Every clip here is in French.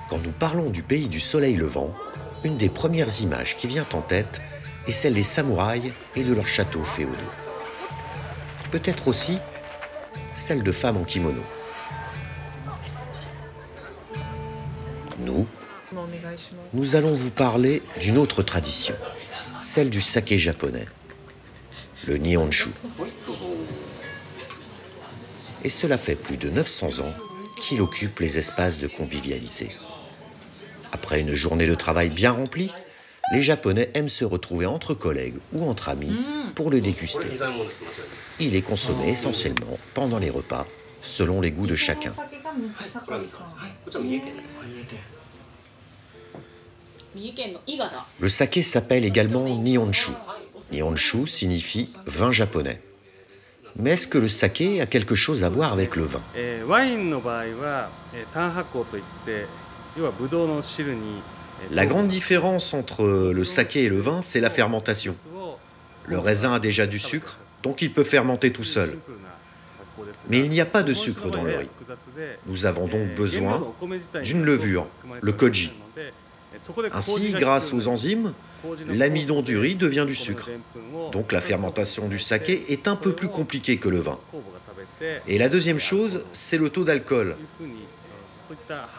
Quand nous parlons du pays du soleil levant, une des premières images qui vient en tête est celle des samouraïs et de leurs châteaux féodaux. Peut-être aussi celle de femmes en kimono. Nous allons vous parler d'une autre tradition, celle du saké japonais, le Nihonshu. Et cela fait plus de 900 ans qu'il occupe les espaces de convivialité. Après une journée de travail bien remplie, les Japonais aiment se retrouver entre collègues ou entre amis pour le déguster. Il est consommé essentiellement pendant les repas, selon les goûts de chacun. Le saké s'appelle également Nihonshu. Nihonshu signifie vin japonais. Mais est-ce que le saké a quelque chose à voir avec le vin? La grande différence entre le saké et le vin, c'est la fermentation. Le raisin a déjà du sucre, donc il peut fermenter tout seul. Mais il n'y a pas de sucre dans le riz. Nous avons donc besoin d'une levure, le koji. Ainsi, grâce aux enzymes, l'amidon du riz devient du sucre. Donc la fermentation du saké est un peu plus compliquée que le vin. Et la deuxième chose, c'est le taux d'alcool.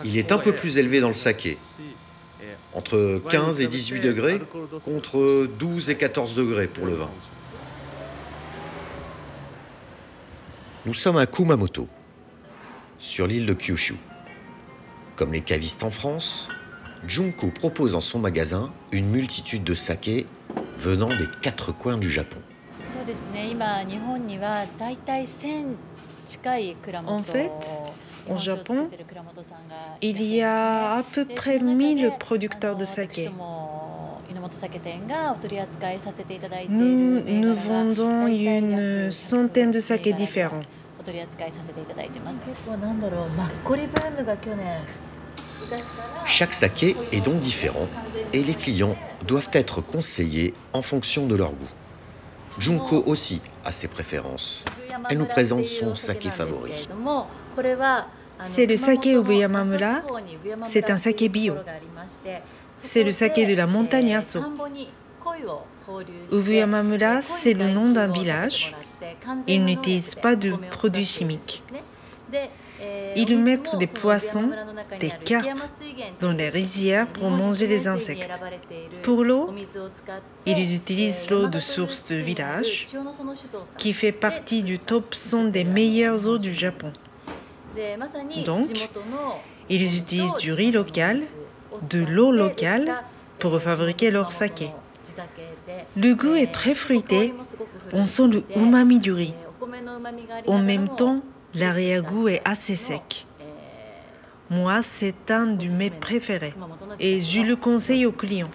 Il est un peu plus élevé dans le saké, entre 15 et 18 degrés, contre 12 et 14 degrés pour le vin. Nous sommes à Kumamoto, sur l'île de Kyushu. Comme les cavistes en France, Junko propose en son magasin une multitude de sakés venant des 4 coins du Japon. En fait, au Japon, il y a à peu près 1000 producteurs de saké. Nous vendons une centaine de sakés différents. Chaque saké est donc différent et les clients doivent être conseillés en fonction de leur goût. Junko aussi a ses préférences. Elle nous présente son saké favori. C'est le saké Ubuyamamura. C'est un saké bio. C'est le saké de la montagne Aso. Ubuyamamura, c'est le nom d'un village. Ils n'utilisent pas de produits chimiques. Ils mettent des poissons, des carpes dans les rizières pour manger les insectes. Pour l'eau, ils utilisent l'eau de source de village, qui fait partie du top 100 des meilleures eaux du Japon. Donc, ils utilisent du riz local, de l'eau locale pour fabriquer leur saké. Le goût est très fruité, on sent le umami du riz. En même temps, l'arrière-goût est assez sec. Moi, c'est un de mes préférés et je le conseille aux clients.